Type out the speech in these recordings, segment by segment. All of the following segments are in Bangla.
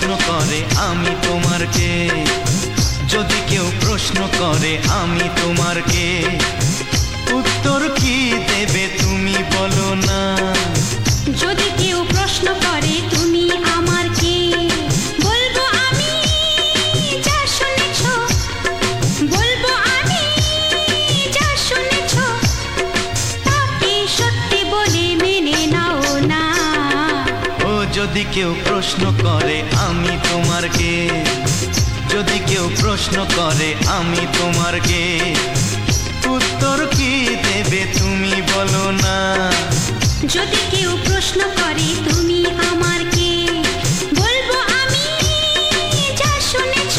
প্রশ্ন করে আমি তোমার কে, যদি কেউ প্রশ্ন করে আমি তোমার কে, উত্তর কি দেবে তুমি বলো না। যদি কেউ প্রশ্ন করে তুমি আমার কে, বলবো আমি যা শুনেছ, বলবো আমি যা শুনেছ, তাকে সত্যি বলে মেনে নাও না। ও যদি কেউ প্রশ্ন করে আমি তোমার কে, যদি কেউ প্রশ্ন করে আমি তোমার কে, উত্তর কি দেবে তুমি বলো না। যদি কেউ প্রশ্ন করে তুমি আমার কে, বলবো আমি যা শুনেছ,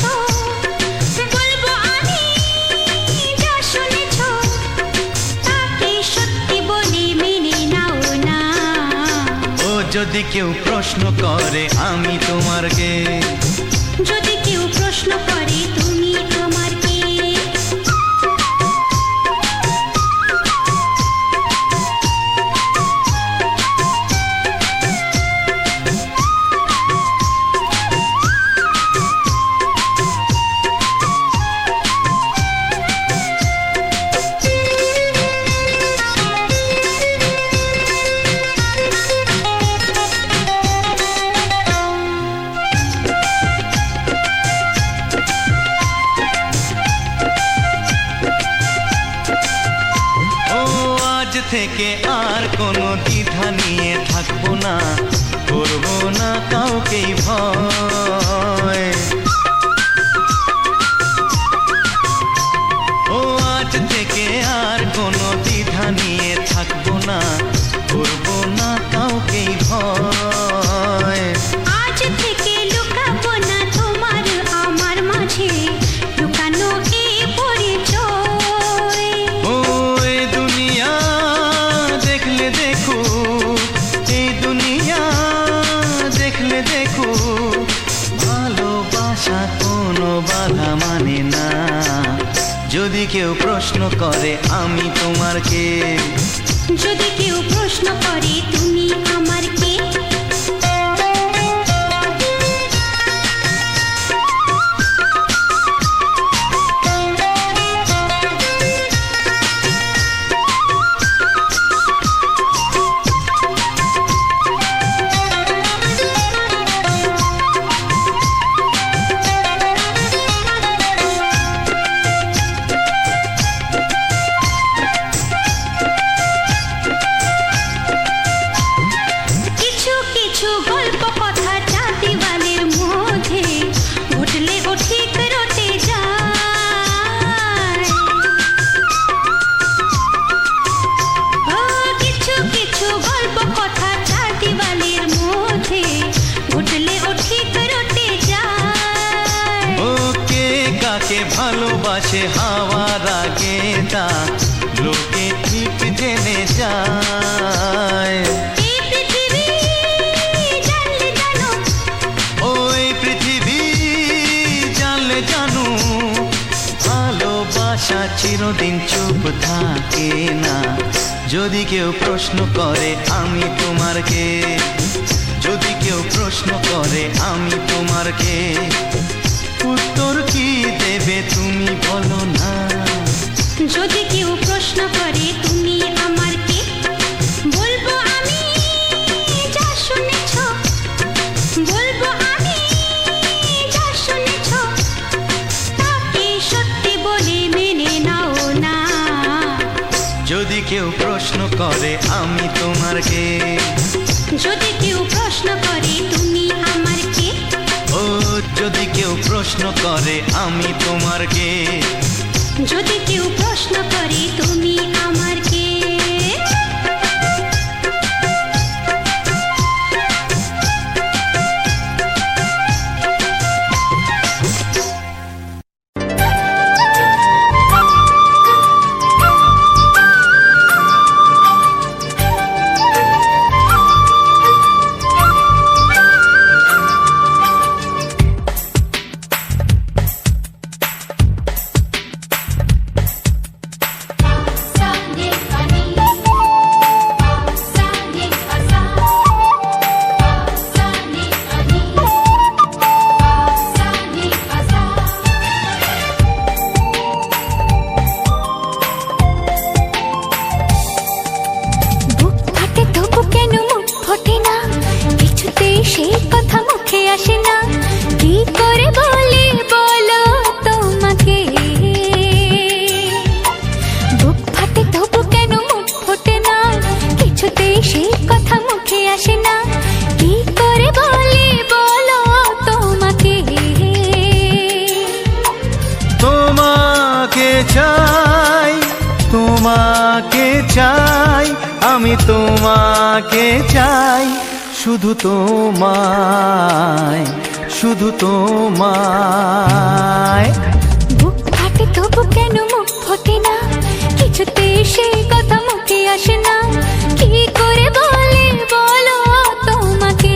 বলবো আমি যা শুনেছ, তাকে সত্যি বলে মেনে নাও না। ও যদি কেউ প্রশ্ন করে আমি তোমার কে, যদি কেউ প্রশ্ন করে তুমি আমার কে। থেকে আর কোনো দ্বিধা নিয়ে থাকবো না, করবো না কাউকেই ভয়। ও আজ থেকে আর কোনো দ্বিধা নিয়ে থাকবো না, করবো না কাউকেই ভয়। আজ থেকে লুকাবো না তোমার আমার মাঝে লুকানো এই পরিচয়। ও এই দুনিয়া দেখলে দেখো, এই দুনিয়া দেখলে দেখো, ভালোবাসা কোনো বাধা মানে না। যদি কেউ প্রশ্ন করে আমি তোমার কে, যদি কেউ প্রশ্ন করে তুমি আমার কে। ভালোবাসে হাওয়ার আগে তা লোকে ঠিক জেনে যায়। এই পৃথিবী জানলে জানো, ওই পৃথিবী জানলে জানো, ভালোবাসা চিরদিন চুপ থাকে না। যদি কেউ প্রশ্ন করে আমি তোমার কে, যদি কেউ প্রশ্ন করে আমি তোমার কে, উত্তর কি দেবে তুমি বলো না। যদি কেউ প্রশ্ন করে তুমি আমার কে, বলবো আমি যা শুনেছ, বলবো আমি যা শুনেছ, তাকে সত্যি বলে মেনে নাও না। যদি কেউ প্রশ্ন করে আমি তোমার কে, যদি কেউ প্রশ্ন করে তুমি আমার কে। ও যদি কেউ প্রশ্ন করে আমি তোমার কে, যদি কেউ প্রশ্ন করে তুমি আমার কে। Someday তোমাকে চাই, আমি তোমাকে চাই, শুধু তোমায়, শুধু তোমায়। বুক ফাটে তবু কেন মুখ ফোটে না, কিছুতে সে কথা মুখে আসে না, কি করে বলে বলো তোমাকে।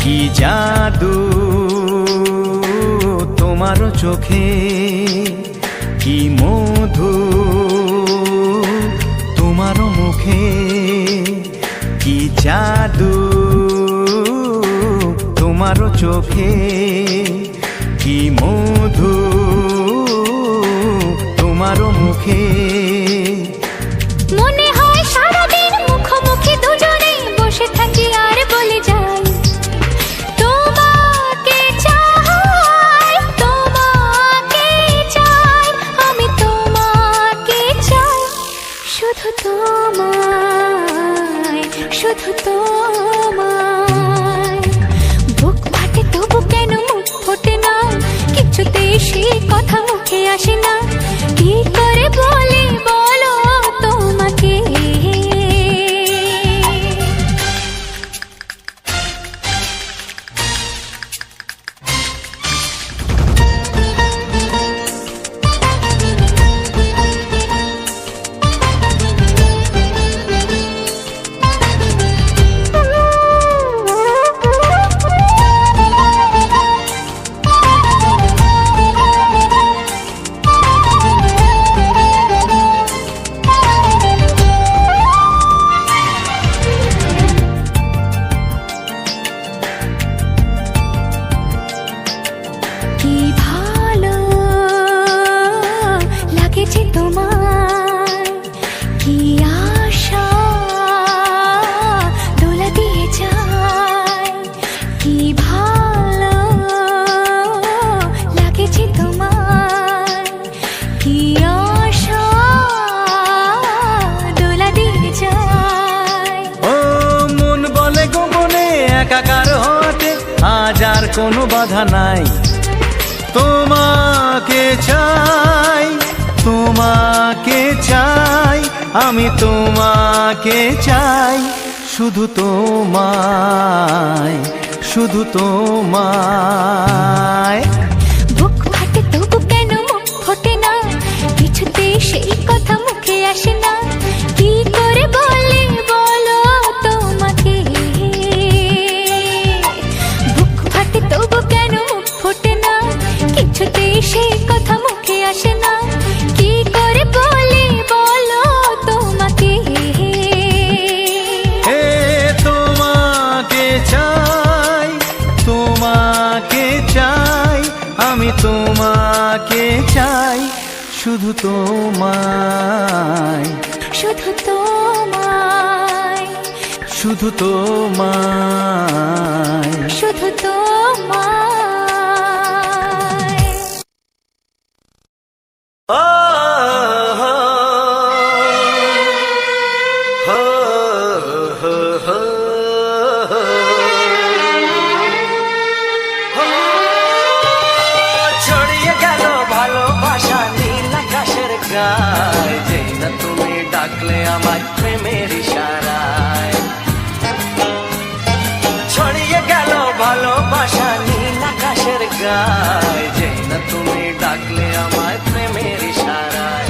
কি জাদু তোমার চোখে, কি মধু তোমার মুখে, কি জাদু তোমার চোখে, কি মধু তোমার মুখে। মনে হয় সারাদিন মুখোমুখি দুজনে বসে থাকি আর বলে যাই, তোমাকে চাই, তোমাকে চাই, আমি তোমাকে চাই, শুধু তোমায়, শুধু তোমায়। বুক ফাটে তবু কেন মুখ ফোটে না, কিছুতে সে কথা মুখে আসে না, কি করে বলে বলো তোমাকে। কি ভালো লাগেছে তোমায়, কি আশা দোলা দিয়ে যায়, কি ভালো লাগেছে তোমায়, কি আশা দোলা দিয়ে যায়। ও মন বলে গোপনে একাকার হতে আজ আর কোনো বাধা নাই, তোমাকে চাই, তোমাকে চাই, আমি তোমাকে চাই, শুধু তোমায়, শুধু তোমায়। বুক ফাটে তবু কেন মুখ ফোটে না, কিছুতে সেই কথা মুখে আসে না, কি করে বলে বলো তোমাকে। বুক ফাটে তবু কেন মুখ ফোটে না, কিছুতে সেই কথা মুখে আসে না, কি করে বলে বলো তোমাকে। হে তোমাকে চাই, তোমাকে চাই, আমি তোমাকে চাই, শুধু তোমায়, শুধু তোমায়, শুধু তোমায়। শুধু তোমায়। ও হো হো হো হো হো। ছড়িয়ে গেল ভালোবাসা নীল আকাশের গায়ে, যেই না তুমি ডাকলে আমার প্রেমের ইশারায়। ছড়িয়ে গেল ভালোবাসা নীল আকাশের গায়ে, যেই না তুমি ডাকলে আমায় প্রেমের ইশারায়।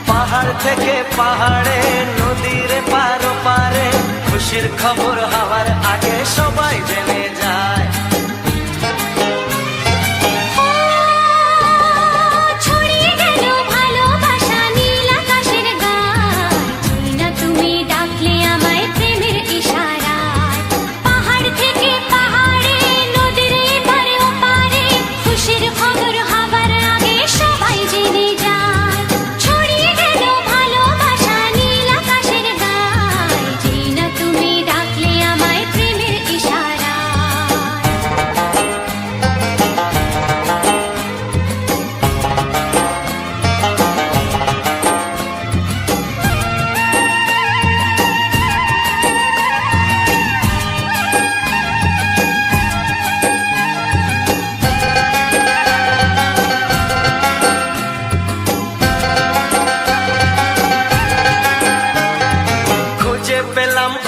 পাহাড় থেকে পাহাড়ে, নদীর পারো পারে, খুশির খবর হওয়ার আগে সবাই জেনে যায়। ছড়িয়ে গেল ভালোবাসা নীল আকাশের গায়ে, যেই না তুমি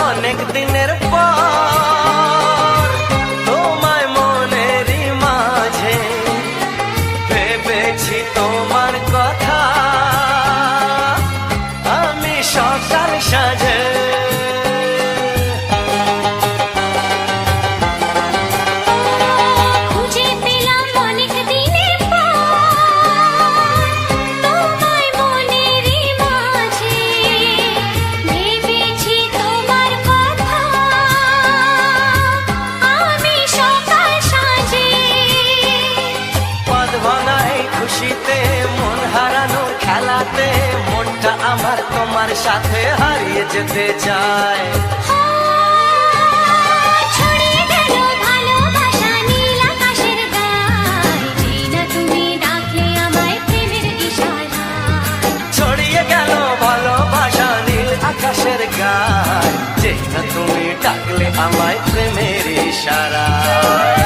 অনেক দিনের পর তোমায় মনেরই মাঝে ভেবেছি তোমার কথা আমি সকাল সাজে খুঁজে পেলাম অনেক দিনের পর তোমায় মনেরই মাঝে ভেবেছি তোমার কথা আমি সকাল সাজে পদ ভাঙা এই খুশিতে মন হারানোর খেলাতে মনটা আমার তোমার সাথে হারিয়ে যেতে চায় ছড়িয়ে গেল ভালোবাসা নীল আকাশের গায়ে যেই না তুমি ডাকলে আমায় প্রেমের ইশারায় ছড়িয়ে গেল ভালোবাসা নীল আকাশের গায় যেই না তুমি ডাকলে আমায় প্রেমের ইশারায়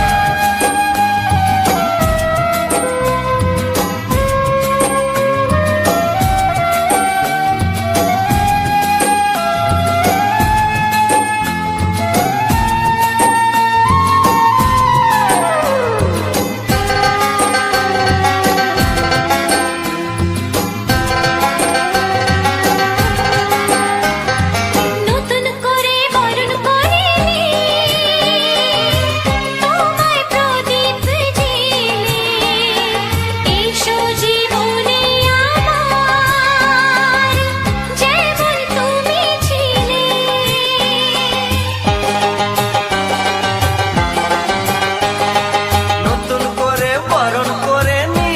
নতুন করে বরণ করিনি তোমায় প্রদীপ জেলে এসো জীবনে আমার যেমন তুমি ছিলে নতুন করে বরণ করে নি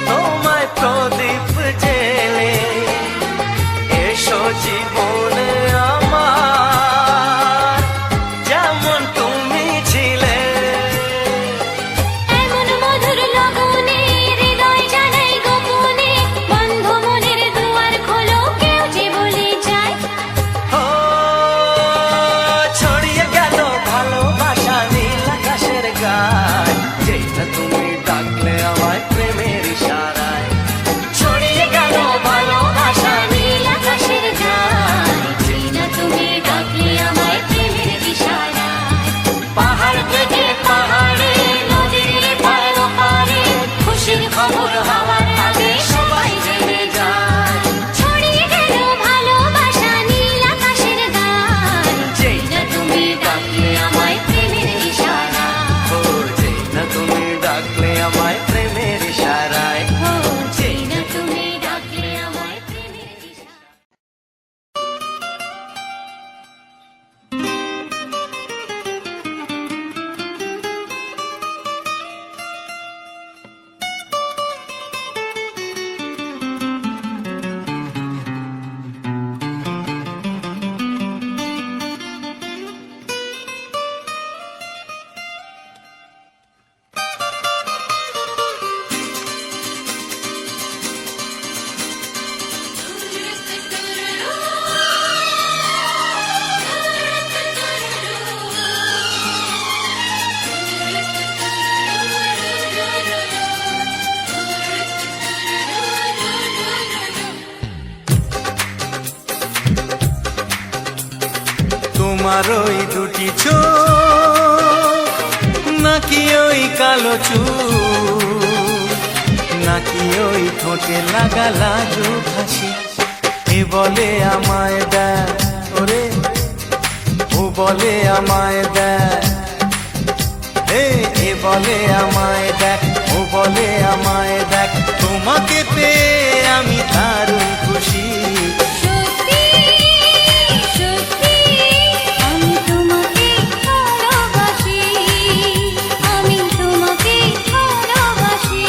তোমায় প্রদীপ জেলে এসো জীবনে আমার যেমন তুমি ছিলে এমন মধুর লগনে হৃদয় জানাই গোপনে বন্ধ মনের দুয়ার খোলো কেউ যে বলে যায় ও ছড়িয়ে গেল ভালোবাসা নীল আকাশের গায় যেই না তুমি ডাকলে আমায় প্রেমের ইশারায় ছড়িয়ে গেল ভালোবাসা নীল আকাশের গায়ে যেই না তুমি ডাকলে আমায় প্রেমের ইশারায় পাহাড় থেকে পাহাড়ে নদীর পার পারে খুশির খবর হওয়ার আগে সবাই জেনে যায় ছড়িয়ে গেল ভালোবাসা নীল আকাশের গায়ে যেই না তুমি ডাকলে আমায় প্রেমের ইশারায় ও যেই না তুমি ডাকলে আমায় প্রেমের ইশারায় ও যেই না তুমি ডাকলে আমায় প্রেমের ইশারায় তোমার ওই দুটি চোখ নাকি ওই কালো চুল নাকি ওই ঠোঁটে লাগা লাজুক হাসি এ বলে আমায় দেয় ওরে ও বলে আমায় দেয় এ বলে আমায় দেখ ও বলে আমায় দেখ তোমাকে পেয়ে আমি দারুণ খুশি সত্যি সত্যি আমি তোমাকে ভালোবাসি আমি তোমাকে ভালোবাসি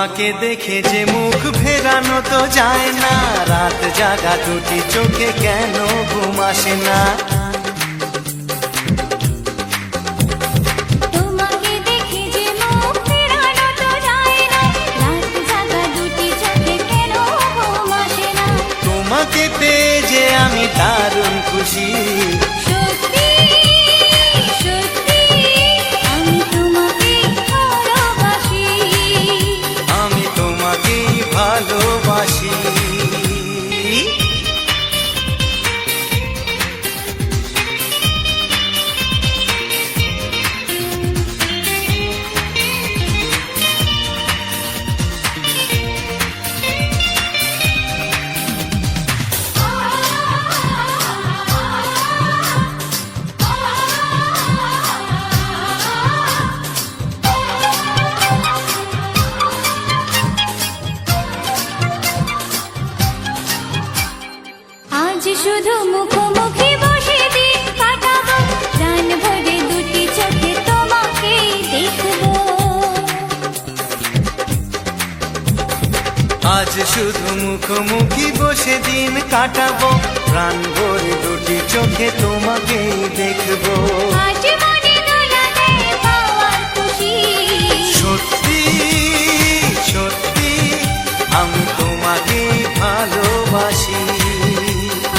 তোমাকে দেখে যে মুখ ফেরানো তো যায় না, রাত জাগা দুটি চোখে কেন ঘুম আসে না। তোমাকে দেখে যে মুখ ফেরানো তো যায় না, রাত জাগা দুটি চোখে কেন ঘুম আসে না। তোমাকে পেয়ে যে আমি দারুণ খুশি, সত্যি সত্যি আমি তোমাকে ভালোবাসি, আমি তোমাকেই ভালোবাসি। আজ শুধু মুখোমুখি বসে দিন কাটাবো, প্রাণ ভরে দুটি চোখে তোমাকে দেখবো। আজ শুধু মুখোমুখি বসে দিন কাটাবো, প্রাণ ভরে দুটি চোখে তোমাকেই দেখবো। আজ মনে দোলাতে পাওয়ার খুশি, সত্যি সত্যি আমি তোমাকেই ভালোবাসি,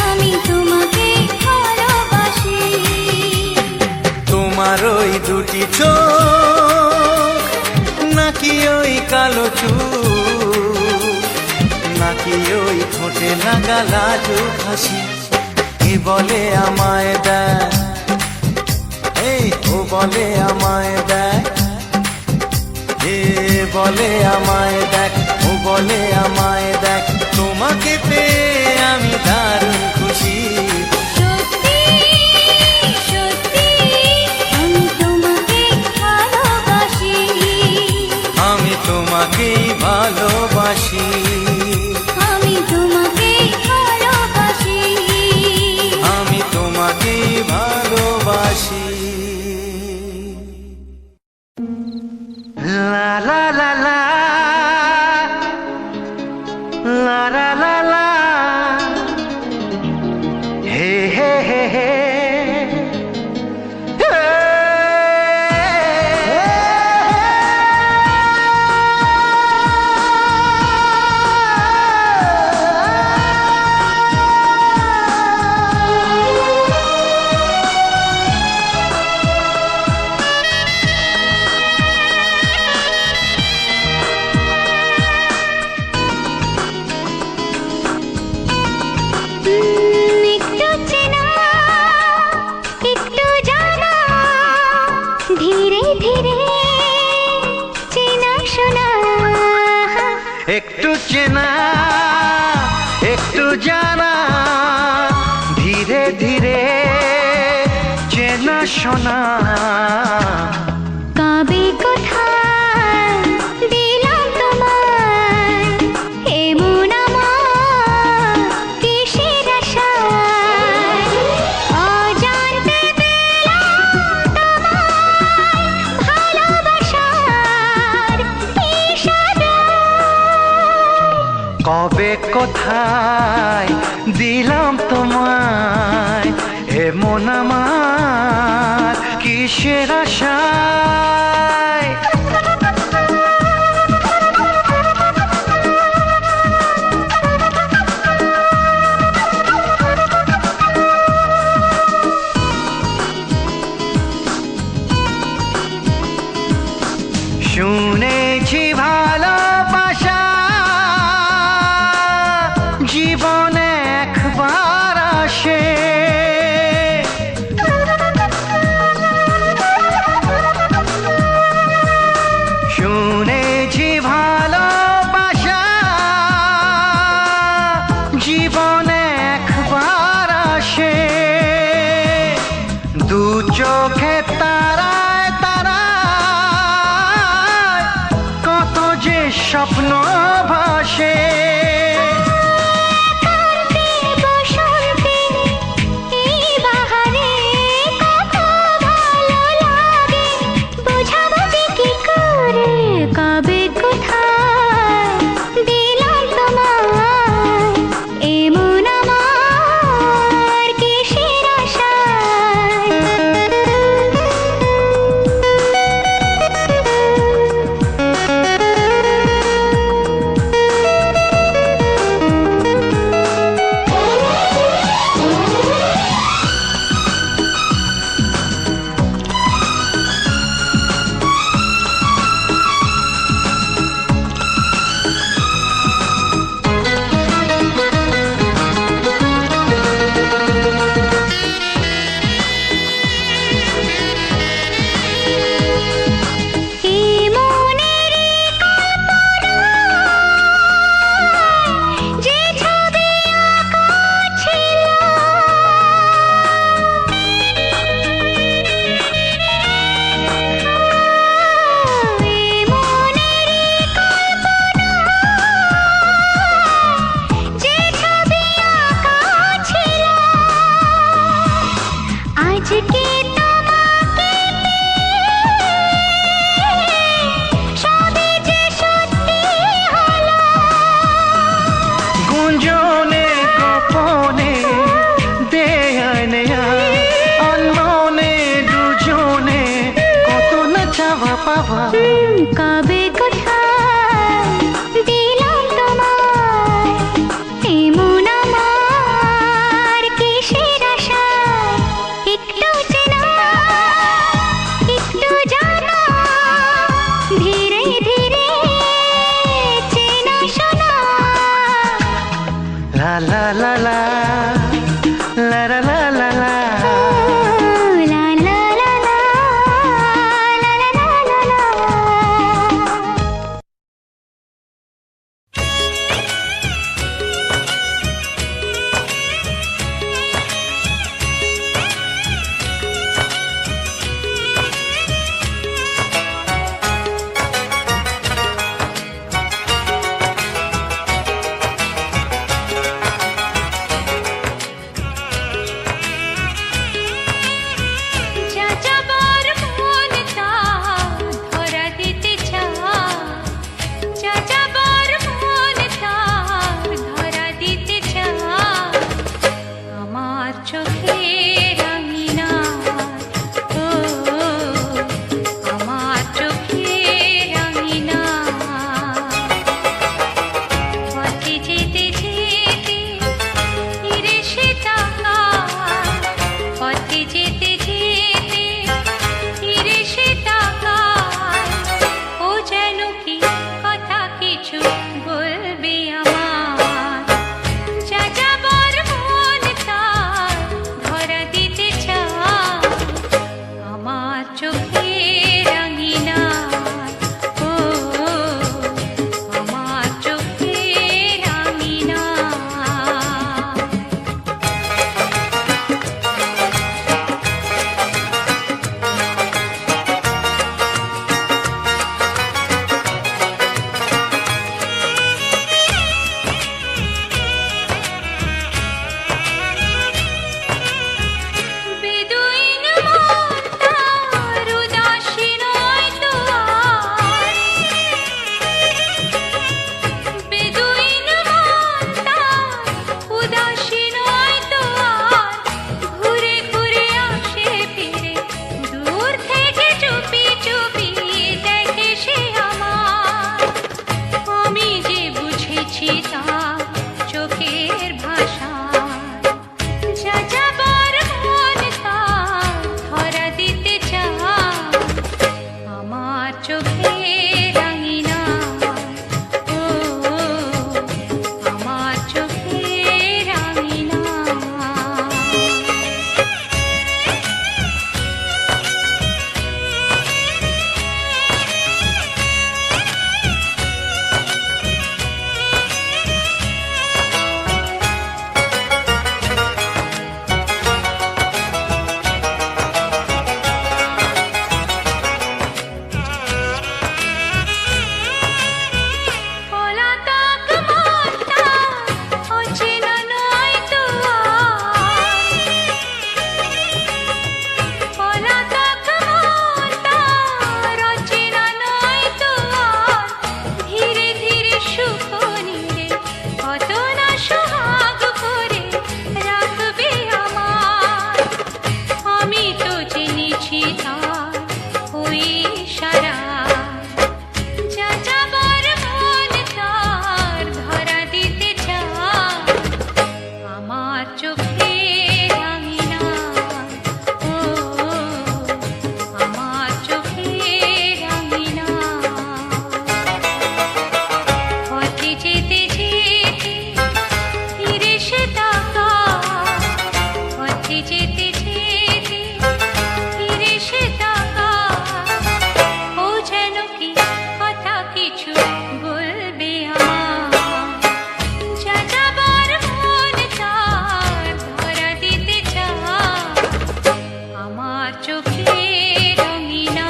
আমি তোমাকে ভালোবাসি। তোমার ওই দুটি চোখ নাকি ওই কালো চুল, নাকি ওই ঠোঁটে লাগা লাজুক হাসি, কে বলে আমায় দেয়, এই ও বলে আমায় দেয়, এ বলে আমায় দেখ, ও বলে আমায় দেখ, তোমাকে পেয়ে আমি দারুণ খুশি। সত্যি সত্যি আমি তোমাকে ভালোবাসি, আমি তোমাকেই ভালোবাসি, আমি তোমাকে ভালোবাসি, আমি তোমাকেই ভালোবাসি। লা লা লা লা লা লা লা লা, হে হে হে হে, একটু চেনা একটু জানা, ধীরে ধীরে চেনা শোনা, একটু চেনা একটু জানা, ধীরে ধীরে চেনা শোনা, কবে কোথায় দিলাম তোমায় এমন আমার কিসের আশায়, অজান্তে পেলাম তোমায় ভালোবাসার ইশারায়। কবে কোথায় দিলাম তোমায় এমন আমার কিসের আশায়। শুনেছি ভালোবাসা জীবনে একবার আসে, শুনেছি ভালোবাসা জীবনে একবার আসে, দু চোখে তারায় তারায় কত যে স্বপ্ন ভাসে, গোপনে দেয় নেয়া অন্যনে দুজনে কত না চাওয়া পাওয়া কবে কোথায় দিলাম তোমায় এমন আমার কিসের আশায় একটু চেনা একটু জানা ধীরে ধীরে চেনা শোনা লা লা লা লা লা লা লা লা লা লা লা লা লা লা লা লা লা। যাযাবর মন তার ধরা দিতে চায় যাযাবর মন তার ধরা দিতে চায় আমার চোখে রাঙিনা ও আমার চোখে রাঙিনা পথে যেতে যেতে ফিরে সে তাকায় পথে যেতে যেতে ফিরে সে তাকায় ও যেন কি কথা কিছু বলবে আমার যাযাবর মন তার ধরা দিতে চায় আমার চোখে রাঙিনা ও আমার চোখে রাঙিনা। বেদুইন মন তার উদাসী নয় তো আর বেদুইন মন তার উদাসী নয় তো আর ঘুরে ঘুরে আসে ফিরে দূর থেকে চুপি চুপি দেখে সে আমার আমি যে বুঝেছি তার চোখের ভাষা যাযাবর মন তার ধরা দিতে চায় আমার চোখে রাঙিনা ও আমার চোখে রাঙিনা। পলাতক মন তার অচেনা নয় তো আর পলাতক মন তার অচেনা নয় তো আর ধীরে ধীরে সুখ নিরে কত না সোহাগ করে রাখবে আমার আমি তো জেনেছি তার ওই সারা যাযাবর মন তার ধরা দিতে চায় আমার চোখে রাঙিনা ও আমার চোখে রাঙিনা পথে যেতে যেতে ফিরে সে তাকায় পথে যেতে যেতে ফিরে সে তাকায় ও যেন কি কথা কিছু বলবে আমার যাযাবর মন তার ধরা দিতে চায় আমার চোখে রঙিনা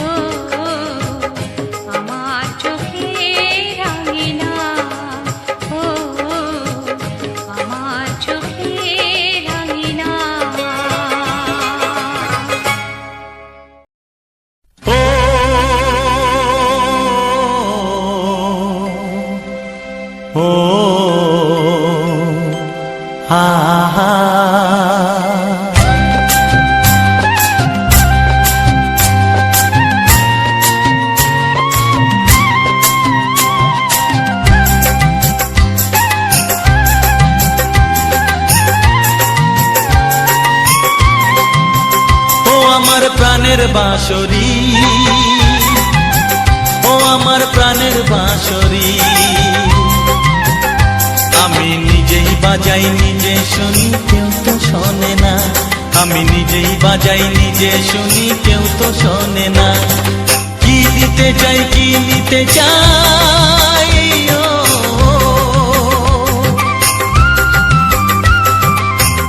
ও আমার চোখে রাঙিনা ও আমার চোখে রাঙিনা। ও আহা আমার প্রাণের বাঁশরি, ও আমার প্রাণের বাঁশরি, আমি নিজেই বাজাই নিজে শুনি কেউ তো শোনে না, আমি নিজেই বাজাই নিজে শুনি কেউ তো শোনে না। কি দিতে চাই কি নিতে চাই, ও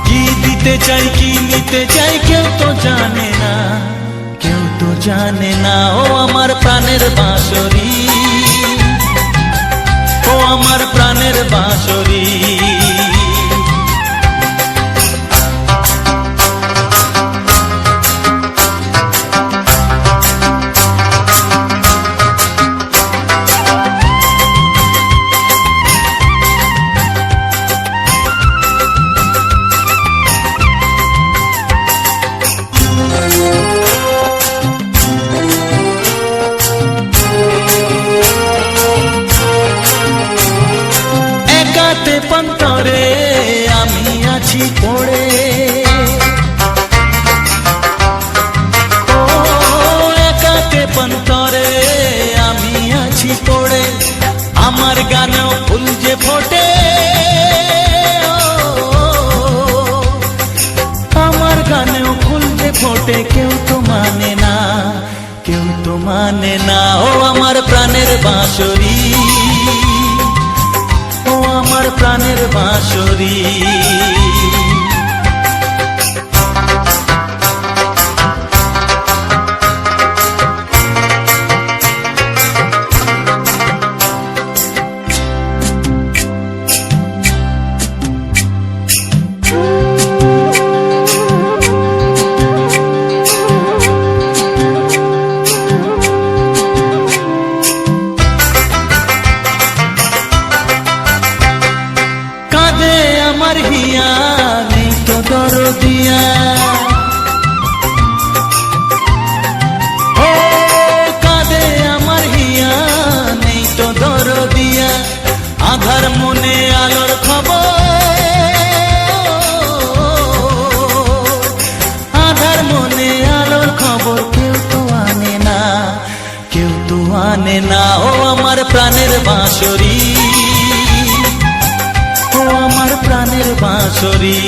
কি দিতে চাই কি নিতে চাই কেউ তো জানে না, কেউ তো জানে না। ও আমার প্রাণের বাঁশরি, ও আমার প্রাণের বাঁশরি, পন্তরে আমি আছি পড়ে, ও একাতে পন্তরে আমি আছি পড়ে, আমার গানেও ফুল যে ফোটে, আমার গানেও ফুল যে ফোটে, কেউ তো মানে না, কেউ তো মানে না। ও আমার প্রাণের বাঁশরি, ও আমার প্রাণের বাঁশরি, আমার হিয়া নেই তো দরদিয়া, ও কাঁদে আমার হিয়া নেই তো দরদিয়া, আধার মনে আলোর খবর, আধার মনে আলোর খবর কেউ তো আনে না, কেউ তো আনে না। ও আমার প্রাণের বাঁশরি, ও আমার প্রাণের বাঁশরি,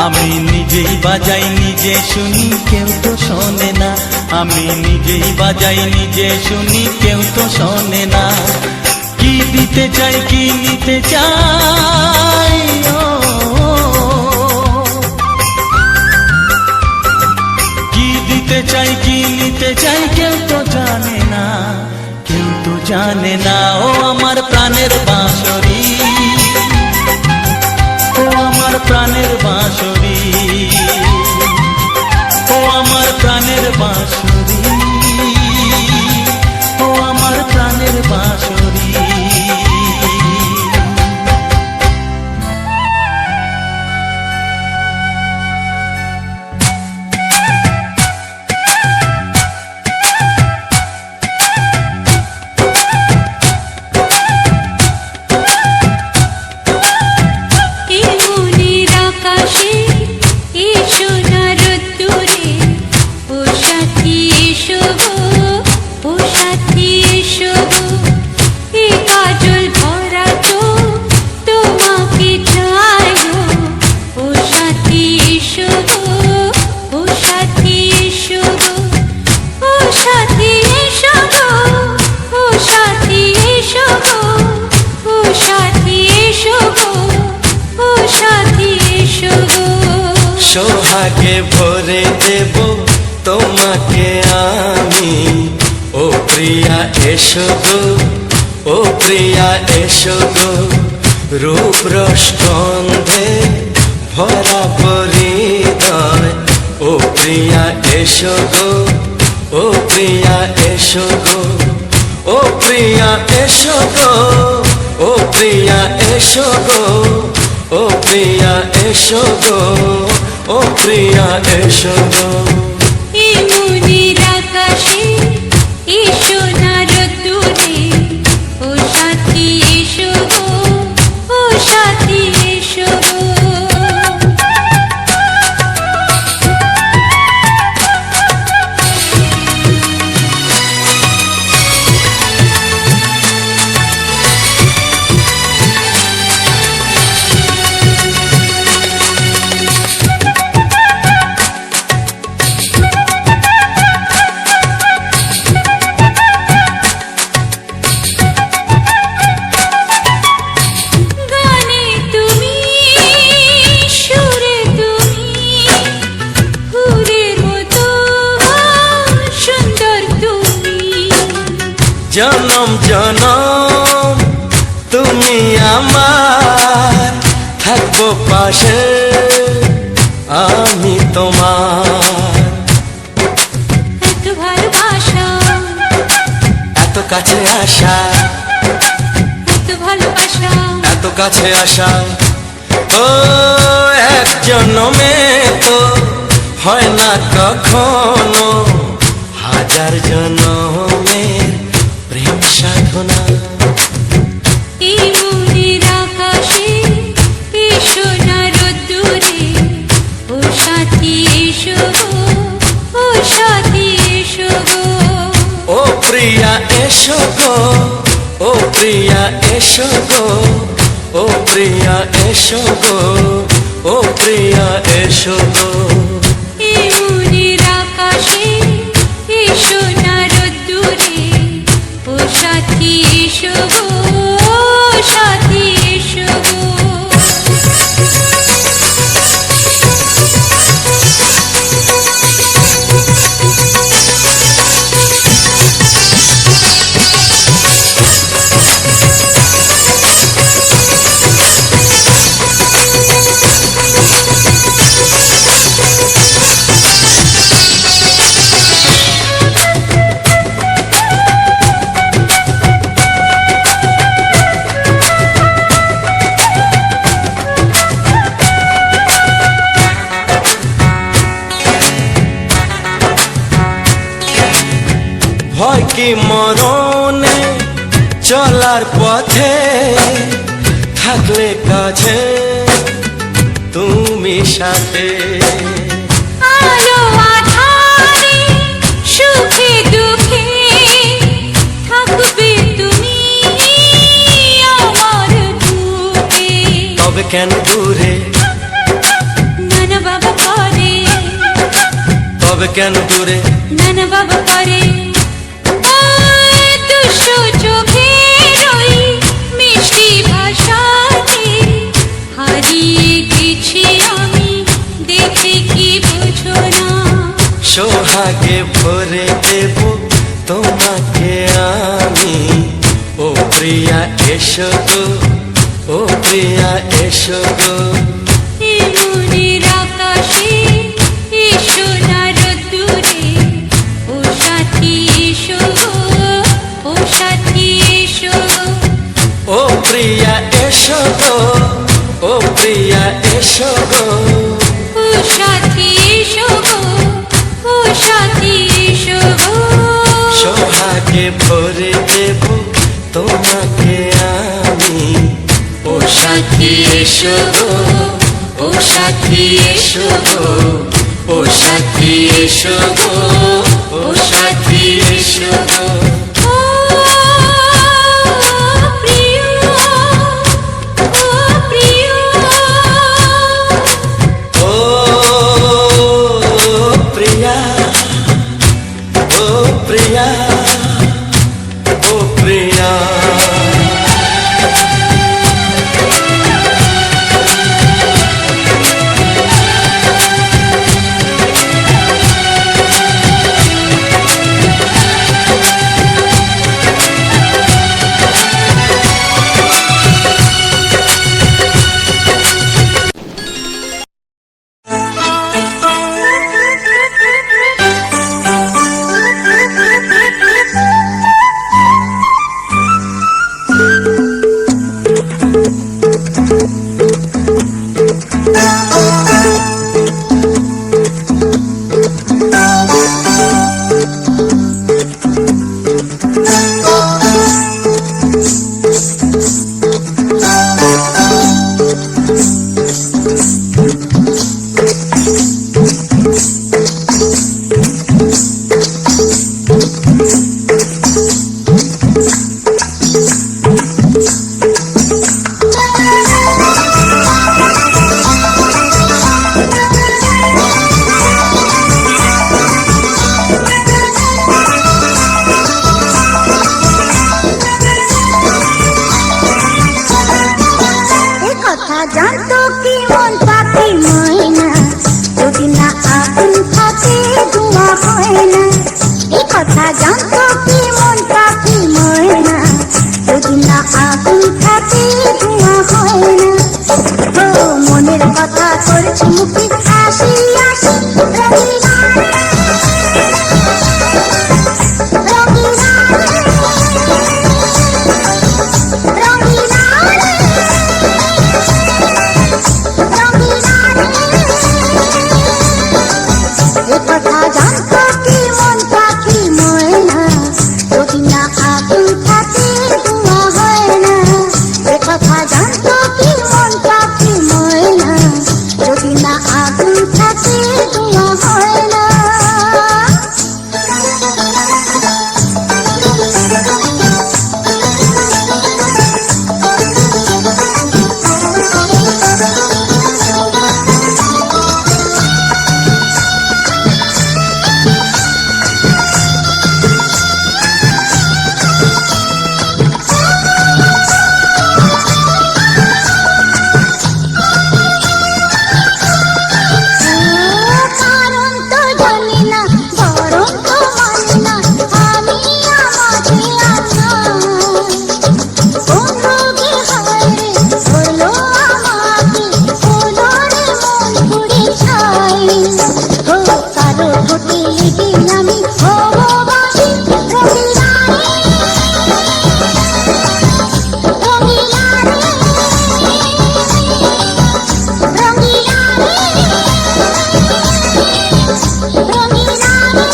আমি নিজেই বাজাই নিজে শুনি কেউ তো শোনে না, আমি নিজেই বাজাই নিজে শুনি কেউ তো শোনে না। কি দিতে চাই কি নিতে চাই, ও কি দিতে চাই কি নিতে চাই কেউ তো জানে না, কেউ তো জানে না। ও আমার প্রাণের বাঁশরি, ও আমার প্রাণের বাঁশরি, ও আমার প্রাণের বাঁশরি, ও আমার প্রাণের বাঁশরি। সৌভাগ্যে ভরে দেব তোমাকে আমি, ও প্রিয়া এসো গো, ও প্রিয়া এসো গো, রূপ রসগন্ধে ভরা পরিদয়, ও প্রিয়া এসো গো, ও প্রিয়া এসো গো, ও প্রিয়া এসো গো, ও প্রিয়া এসো গো, ও প্রিয়া এসো গো, ও প্রিয়া এসো গো। এই মনের আকাশে এসো না রোদ্দুরে, ও সাথী এসো গো, ও সাথী এসো গো। গানে তুমি, সুরে তুমি, ফুলের মতো সুন্দর তুমি। জনম জনম তুমি আমার, থাকবো পাশে আমি তোমার। এত ভালোবাসা, এত কাছে আসা, এত ভালোবাসা, এত কাছে আসা, ও এক জন্মে তো হয় না কখনো, হাজার জন্মের প্রেম সাধনা। এই মনের আকাশে এসো না রোদ্দুরে, ও সাথী এসো গো, ও সাথী এসো গো। ও প্রিয়া এসো গো, ও প্রিয়া এসো গো, ও প্রিয়া এসো গো, ও প্রিয়া এসো গো। এই মনের আকাশে এসো না রোদ্দুরে, ও সাথী এসো গো, ও সাথী এসো গো। ভয় কি মরণে চলার পথে, থাকলে কাছে তুমি সাথে। আলো আঁধারে, সুখে দুঃখে, থাকবে তুমি আমার বুকে। তবে কেন দূরে, নানা বাবা করে, তবে কেন দূরে, নানা বাবা করে। ওই দুষ্টু চোখের ওই মিষ্টি ভাষাতে হারিয়ে গেছি আমি, দেখে কি বুঝো না। সোহাগে ভরে দেব তোমাকে আমি, ও প্রিয়া এসো গো, ও প্রিয়া এসো গো। এই মনের আকাশে এসো না রোদ্দুরে, ও সাথী এসো গো, ও সাথী এসো গো। ও প্রিয়া এসো গো, ও প্রিয়া এসো গো। ও সাথী এসো গো, ও সাথী এসো গো। সোহাগে ভরে দেব তোমাকে আমি, ও সাথী এসো গো, ও সাথী এসো গো, ও সাথী এসো গো, ও সাথী এসো গো। ও প্রিয়, ও প্রিয়, ও প্রিয়া, ও প্রিয়া, ও প্রিয়া। জানতো কি মন পাখি ময়না, যদি না আগুন থাকে ধোঁয়া হয় না। এই কথা জানতো কি মন পাখি ময়না, যদি না আগুন থাকে ধোঁয়া হয় না। ও মনের কথা করছি মুখে হাসি হাসি, রঙিলা রে, রঙিলা রে, রঙিলা রে, রঙিলা রে। এ কথা জানতো কি মন পাখি ময়না, যদি না আগুন থাকে ধোঁয়া হয় না। এ কথা জানতো কি মন পাখি ময়না, যদি না আগুন থাকে ধোঁয়া হয় না। কারণ তো জানি না, বরং তো মানি না, আমি আমাকে আল্লাহ। কোন রোগে হায় রে হলো আমাকে, হলো রে মন পুড়ে ছাই। ও কারো ঠোঁটে লেগে আমি হব বাসি, রঙিলা রে, রঙিলা রে, রঙিলা রে, রঙিলা রে।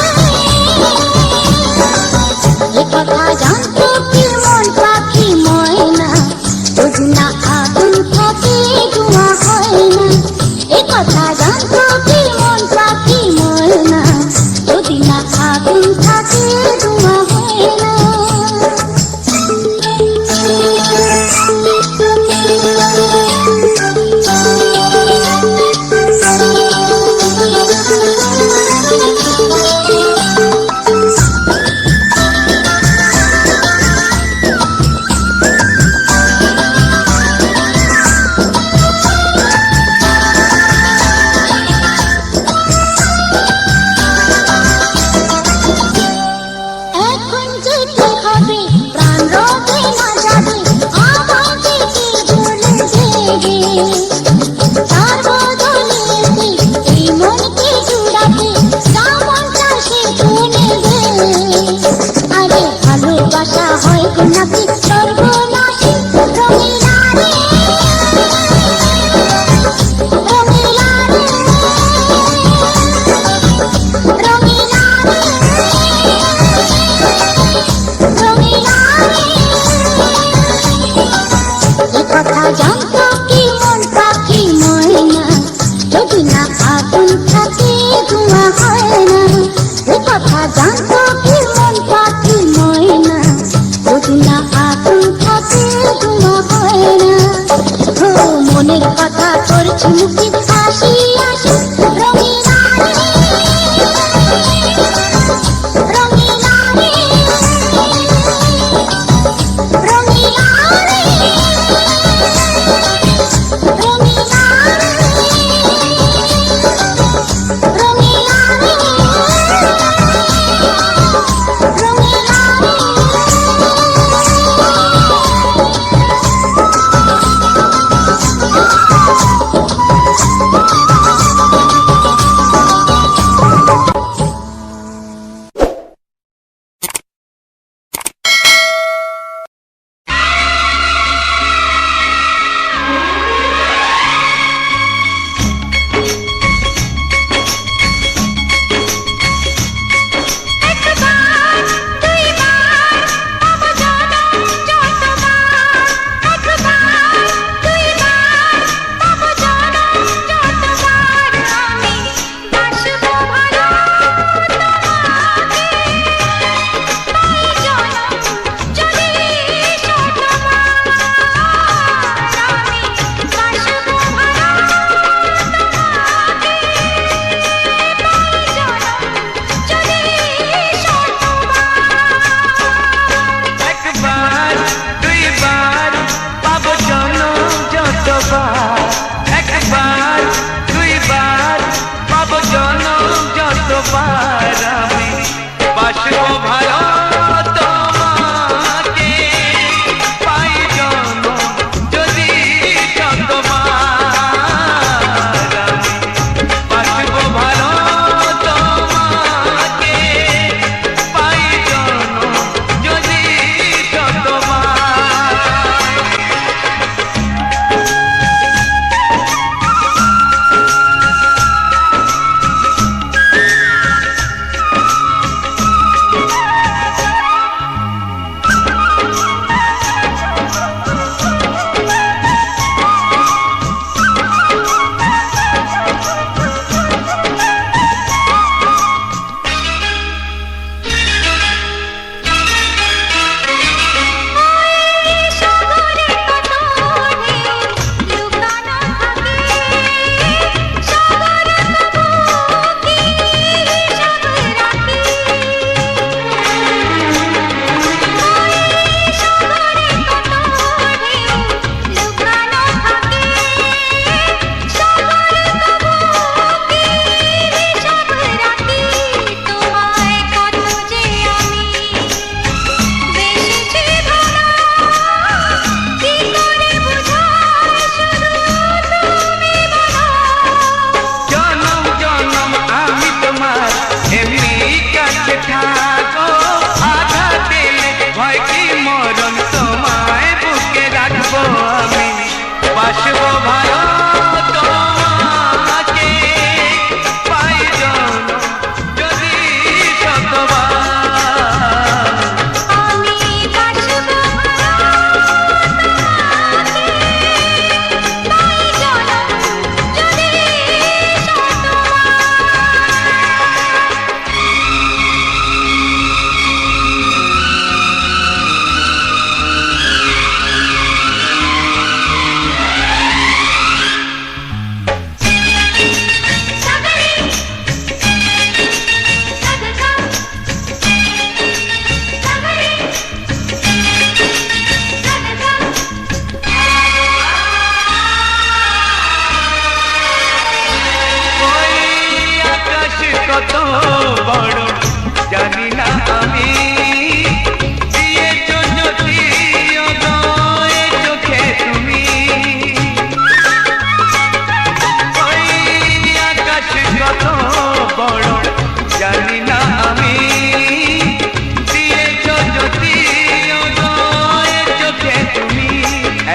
এ কথা জানতো কি মন পাখি ময়না, যদি না আগুন থাকে ধোঁয়া হয় না। এ কথা জানতো কি মন পাখি ময়না, যদি না আগুন থাকে ধোঁয়া হয় না। এখন যেতে হবে, প্রাণ রবে না যাবে, আমাকে কি ভুলে দেবে। তার বদলে এই মনকে জুড়াবে, যেমনটা সে নেবে। আরে ভালোবাসা হয় গো নাকি সর্বনাশী, রঙিলা রে, রঙিলা রে, রঙিলা রে, রঙিলা রে। এ কথা জানতো কি মন পাখি ময়না, যদি না আগুন থাকে ধোঁয়া হয় না। এ কথা জানতো কি মন পাখি ময়না, যদি না আগুন থাকে ধোঁয়া হয় না। ও মনের কথা করছি মুখে হাসি হাসি, রঙিলা রে, রঙিলা রে, রঙিলা রে, রঙিলা রে, রঙিলা রে।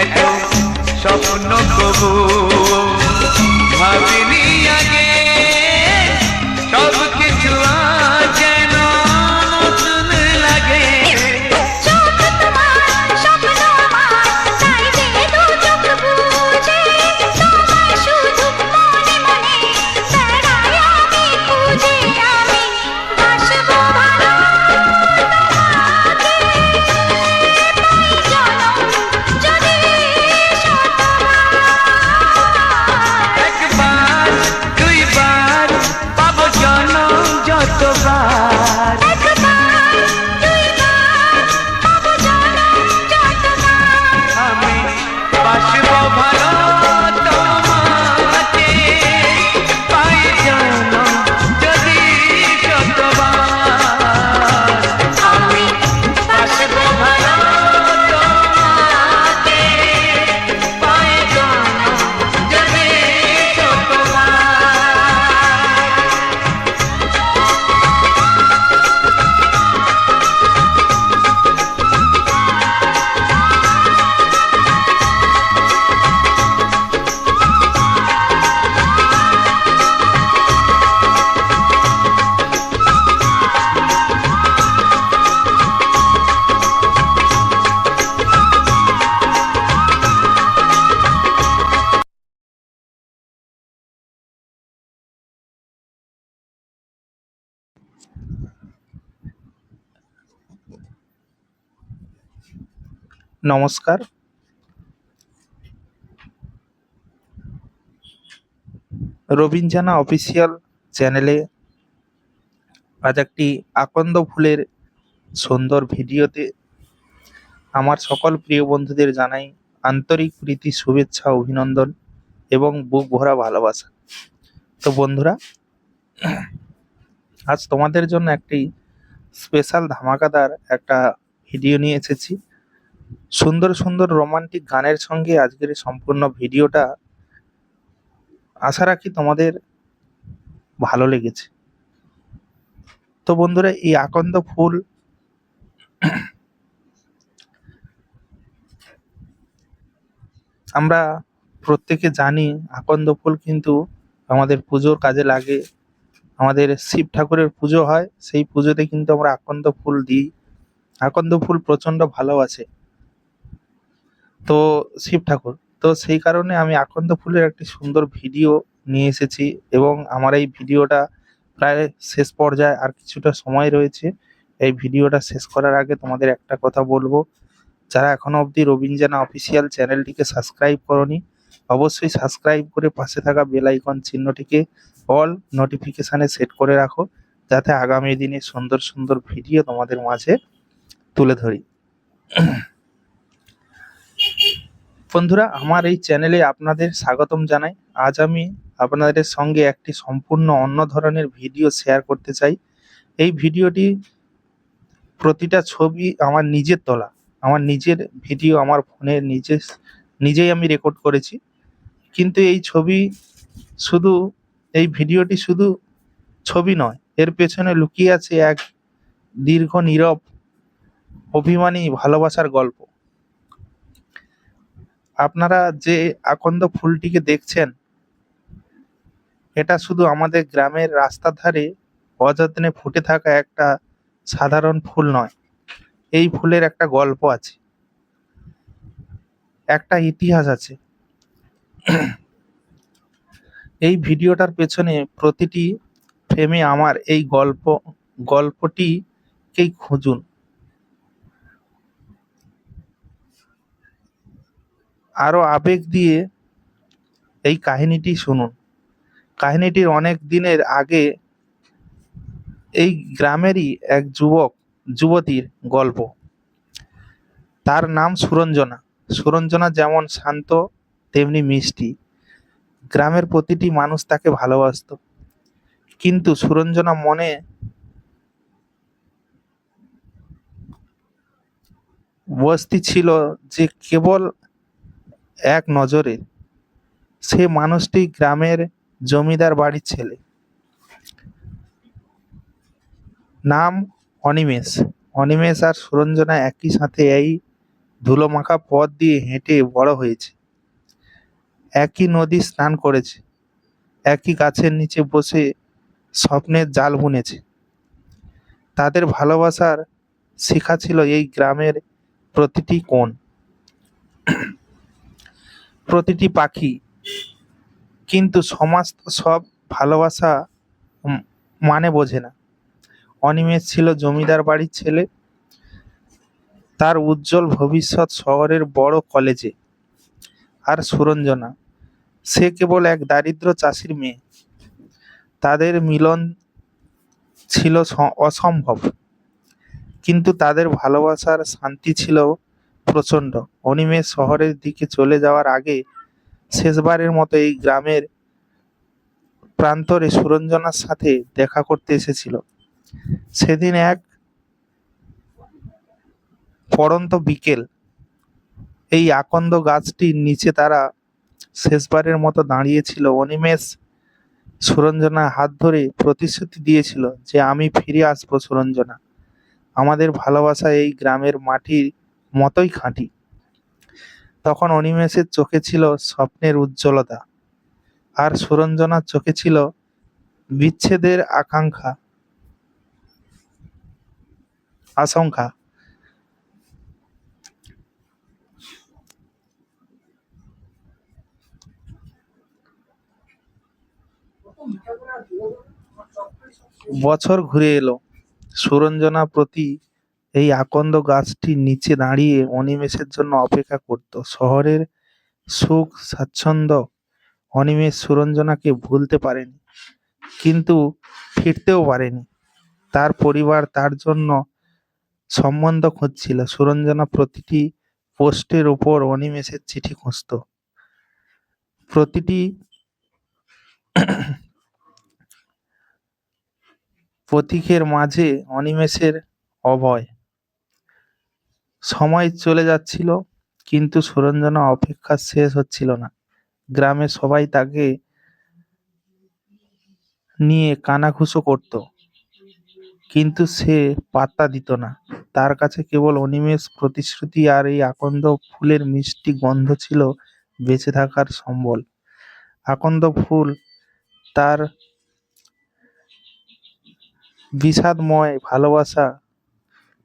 এত স্বপ্ন কবু ভাবিনি আগে, সব কিছু আজ যেন নতুন লাগে। চোখ তোমার স্বপ্ন আমার, তাই যে দু চোখ বুঝে তোমায় শুধু মনে মনে বেড়াই আমি খুঁজে। আমি বাসবো ভালো তোমাকে, পাই জনম যদি শতবার। একবার দুইবার পাবো জনম যতবার, একবার দুইবার পাবো জনম যতবার। আমি বাসবো ভালো তোমাকে, পাই জনম যদি শতবার। আমি বাসবো ভালো তোমাকে, পাই জনম যদি শতবার। নমস্কার, রবিন জানা অফিসিয়াল চ্যানেলে আজ একটি আকন্দ ফুলের সুন্দর ভিডিওতে আমার সকল প্রিয় বন্ধুদের জানাই আন্তরিক প্রীতি, শুভেচ্ছা, অভিনন্দন এবং বুক ভরা ভালোবাসা। তো বন্ধুরা, আজ তোমাদের জন্য একটি স্পেশাল ধামাকাদার একটা ভিডিও নিয়ে এসেছি। সুন্দর সুন্দর রোমান্টিক গানের সঙ্গে আজকের এই সম্পূর্ণ ভিডিওটা। আশা রাখি তোমাদের ভালো লেগেছে। তো বন্ধুরা, এই আকন্দ ফুল আমরা প্রত্যেকে জানি, আকন্দ ফুল কিন্তু আমাদের পুজোর কাজে লাগে। আমাদের শিব ঠাকুরের পুজো হয়, সেই পুজোতে কিন্তু আমরা আকন্দ ফুল দিই। আকন্দ ফুল প্রচন্ড ভালোবাসে তো শিব ঠাকুর। তো সেই কারণে আমি আকন্দ ফুলের একটি সুন্দর ভিডিও নিয়ে এসেছি এবং আমার এই ভিডিওটা প্রায় শেষ পর্যায়ে, আর কিছুটা সময় রয়েছে। এই ভিডিওটা শেষ করার আগে তোমাদের একটা কথা বলবো, যারা এখনো অবধি রবিন জানা অফিসিয়াল চ্যানেলটিকে সাবস্ক্রাইব করনি, অবশ্যই সাবস্ক্রাইব করে পাশে থাকা বেল আইকন চিহ্নটিকে অল নোটিফিকেশানে সেট করে রাখো, যাতে আগামী দিনে সুন্দর সুন্দর ভিডিও তোমাদের মাঝে তুলে ধরি। বন্ধুরা, আমার এই চ্যানেলে আপনাদের স্বাগতম জানাই। আজ আমি আপনাদের সঙ্গে একটি সম্পূর্ণ অন্য ধরনের ভিডিও শেয়ার করতে চাই। এই ভিডিওটি প্রতিটা ছবি আমার নিজের তোলা, আমার নিজের ভিডিও, আমার ফোনে নিজেই আমি রেকর্ড করেছি। কিন্তু এই ভিডিওটি শুধু ছবি নয়, এর পেছনে লুকিয়ে আছে এক দীর্ঘ নীরব অভিমানী ভালোবাসার গল্প। আপনারা যে আকন্দ ফুলটিকে দেখছেন, এটা শুধু আমাদের গ্রামের রাস্তার ধারে অযত্নে ফুটে থাকা একটা সাধারণ ফুল নয়। এই ফুলের একটা গল্প আছে, একটা ইতিহাস আছে। এই ভিডিওটার পেছনে প্রতিটি ফ্রেমে আমার এই গল্পটিকেই খুঁজুন। আরো আবেগ দিয়ে এই কাহিনীটি শুনুন। কাহিনীটির অনেক দিনের আগে এই গ্রামেরই এক যুবতীর গল্প। তার নাম সুরঞ্জনা। সুরঞ্জনা যেমন শান্ত তেমনি মিষ্টি। গ্রামের প্রতিটি মানুষ তাকে ভালোবাসতো, কিন্তু সুরঞ্জনা মনে বস্তি ছিল যে কেবল এক নজরে সে মানুষটি গ্রামের জমিদার বাড়ির ছেলে, নাম অনিমেষ। অনিমেষ আর সুরঞ্জনা একই সাথে এই ধুলো মাখা পথ দিয়ে হেঁটে বড় হয়েছে, একই নদী স্নান করেছে, একই গাছের নিচে বসে স্বপ্নের জাল বুনেছে। তাদের ভালোবাসার শিখা ছিল এই গ্রামের প্রতিটি কোণ, প্রতিটি পাখি। কিন্তু সমাজ তো সব ভালোবাসা উম, মানে বোঝে না। অনিমেষ ছিল জমিদার বাড়ির ছেলে, তার উজ্জ্বল ভবিষ্যৎ শহরের বড় কলেজে। আর সুরঞ্জনা, সে কেবল এক দারিদ্র চাষির মেয়ে। তাদের মিলন ছিল অসম্ভব, কিন্তু তাদের ভালোবাসার শান্তি ছিল প্রচণ্ড। অনিমেষ শহরের দিকে চলে যাওয়ার আগে শেষবারের মতো এই গ্রামের প্রান্তরে সুরঞ্জনার সাথে দেখা করতে এসেছিল। সেদিন এক পড়ন্ত বিকেল, এই আকন্দ গাছটির নিচে তারা শেষবারের মতো দাঁড়িয়েছিল। অনিমেষ সুরঞ্জনার হাত ধরে প্রতিশ্রুতি দিয়েছিল যে আমি ফিরে আসবো সুরঞ্জনা, আমাদের ভালোবাসা এই গ্রামের মাটির মতোই খাঁটি। তখন অনিমেষের চোখে ছিল স্বপ্নের উজ্জ্বলতা, আর সুরঞ্জনার চোখে ছিল বিচ্ছেদের আশঙ্কা। বছর ঘুরে এলো। সুরঞ্জনা প্রতি এই আকন্দ গাছটির নিচে দাঁড়িয়ে অনিমেষের জন্য অপেক্ষা করত। শহরের সুখ স্বাচ্ছন্দ্য অনিমেষ সুরঞ্জনাকে ভুলতে পারেনি, কিন্তু ফিরতেও পারেনি। তার পরিবার তার জন্য সম্বন্ধ খুঁজছিল। সুরঞ্জনা প্রতিটি পোস্টের ওপর অনিমেষের চিঠি খুঁজত, প্রতিটি প্রতীকের মাঝে অনিমেষের অভয়। সময় চলে যাচ্ছিল, কিন্তু সুরঞ্জনা অপেক্ষা শেষ হচ্ছিল না। গ্রামের সবাই তাকে নিয়ে কানাঘুষো করত, কিন্তু সে পাত্তা দিত না। তার কাছে কেবল অনিমেষ, প্রতিশ্রুতি আর এই আকন্দ ফুলের মিষ্টি গন্ধ ছিল বেঁচে থাকার সম্বল। আকন্দ ফুল তার বিষাদময় ভালোবাসা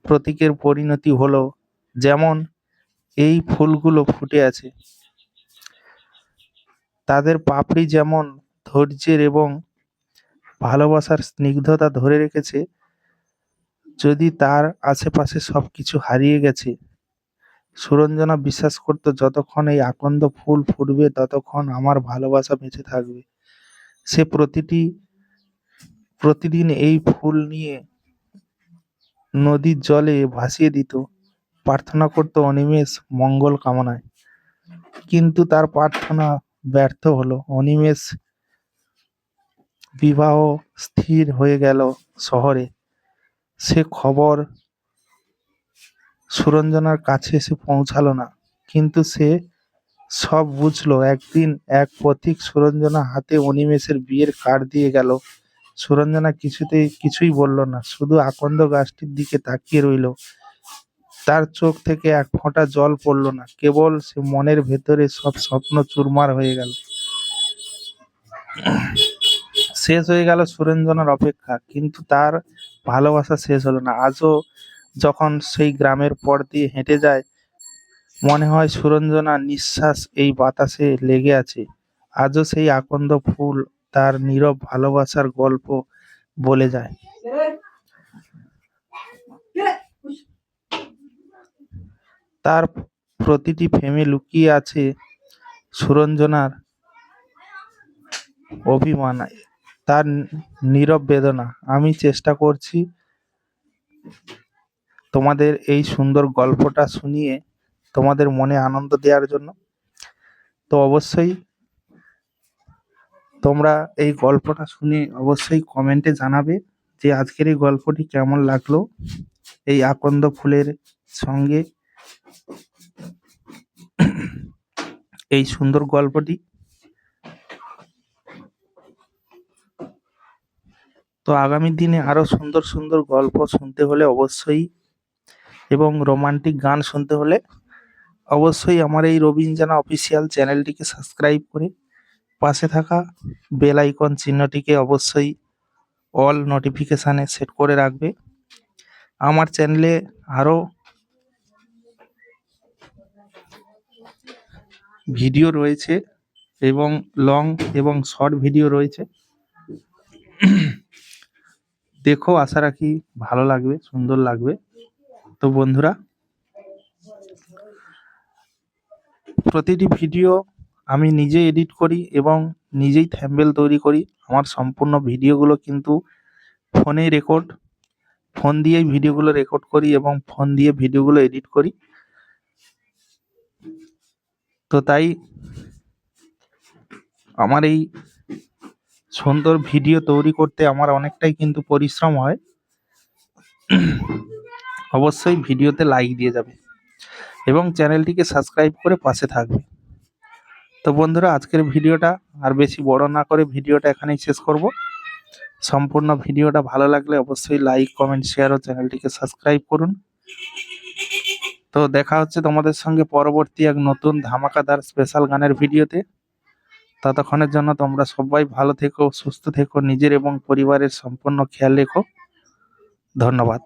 প্রতীকের পরিণতি হলো। যেমন এই ফুলগুলো ফুটে আছে, তাদের পাপড়ি যেমন ধৈর্যের এবং ভালোবাসার স্নিগ্ধতা ধরে রেখেছে। যদি তার আশেপাশে সবকিছু হারিয়ে গেছে, সুরঞ্জনা বিশ্বাস করত যতক্ষণ এই আকন্দ ফুল ফুটবে ততক্ষণ আমার ভালোবাসা বেঁচে থাকবে। সে প্রতিদিন এই ফুল নিয়ে নদীর জলে ভাসিয়ে দিত, প্রার্থনা করত অনিমেষ মঙ্গল কামনায়। কিন্তু তার প্রার্থনা ব্যর্থ হলো। অনিমেষ বিবাহ স্থির হয়ে গেল শহরে। সে খবর সুরঞ্জনার কাছে এসে পৌঁছালো না, কিন্তু সে সব বুঝলো। একদিন এক পথিক সুরঞ্জনা হাতে অনিমেষের বিয়ের কার্ড দিয়ে গেল। সুরঞ্জনা কিছুই বলল না, শুধু আকন্দ গাছটির দিকে তাকিয়ে রইল। তার চোখ থেকে এক ফোঁটা জল পড়ল না, কেবল সে মনের ভেতরে সব স্বপ্ন চুরমার হয়ে গেল। শেষ হয়ে গেল সুরঞ্জনার অপেক্ষা, কিন্তু তার ভালোবাসা শেষ হলো না। আজও যখন সেই গ্রামের পথ দিয়ে হেঁটে যায়, মনে হয় সুরঞ্জনার নিঃশ্বাস এই বাতাসে লেগে আছে। আজও সেই আকন্দ ফুল তার নীরব ভালোবাসার গল্প বলে যায়। তার প্রতিটি ফ্রেমে লুকিয়ে আছে সুরঞ্জনার অভিমান, তার নীরব বেদনা। আমি চেষ্টা করছি তোমাদের এই সুন্দর গল্পটা শুনিয়ে তোমাদের মনে আনন্দ দেওয়ার জন্য। তো অবশ্যই তোমরা এই গল্পটা শুনে অবশ্যই কমেন্টে জানাবে যে আজকের এই গল্পটি কেমন লাগলো। এই আকন্দ ফুলের সঙ্গে এই সুন্দর গল্পটি। তো আগামী দিনে আরো সুন্দর সুন্দর গল্প শুনতে হলে অবশ্যই, এবং রোমান্টিক গান শুনতে হলে অবশ্যই আমার এই রবিন জানা অফিসিয়াল চ্যানেলটিকে সাবস্ক্রাইব করে পাশে থাকা বেল আইকন চিহ্নটিকে অবশ্যই অল নোটিফিকেশানে সেট করে রাখবে। আমার চ্যানেলে আরও ভিডিও রয়েছে এবং লং এবং শর্ট ভিডিও রয়েছে। দেখো, আশা রাখি ভালো লাগবে, সুন্দর লাগবে। তো বন্ধুরা, প্রতিটি ভিডিও আমি নিজে এডিট করি এবং নিজেই থাম্বনেল তৈরি করি। আমার সম্পূর্ণ ভিডিওগুলো কিন্তু ফোন দিয়েই ভিডিওগুলো রেকর্ড করি এবং ফোন দিয়ে ভিডিওগুলো এডিট করি। তো তাই আমার এই সুন্দর ভিডিও তৈরি করতে আমার অনেকটাই কিন্তু পরিশ্রম হয়। অবশ্যই ভিডিওতে লাইক দিয়ে যাবে এবং চ্যানেলটিকে সাবস্ক্রাইব করে পাশে থাকবে। তো বন্ধুরা, আজকের ভিডিওটা আর বেশি বড় না করে ভিডিওটা এখানেই শেষ করব। সম্পূর্ণ ভিডিওটা ভালো লাগলে অবশ্যই লাইক, কমেন্ট, শেয়ার ও চ্যানেলটিকে সাবস্ক্রাইব করুন। তো দেখা হচ্ছে তোমাদের সঙ্গে পরবর্তী এক নতুন ধামাকাদার স্পেশাল গানের ভিডিওতে। ততক্ষণের জন্য তোমরা সবাই ভালো থেকো, সুস্থ থেকো, নিজের এবং পরিবারের সম্পূর্ণ খেয়াল রেখো। ধন্যবাদ।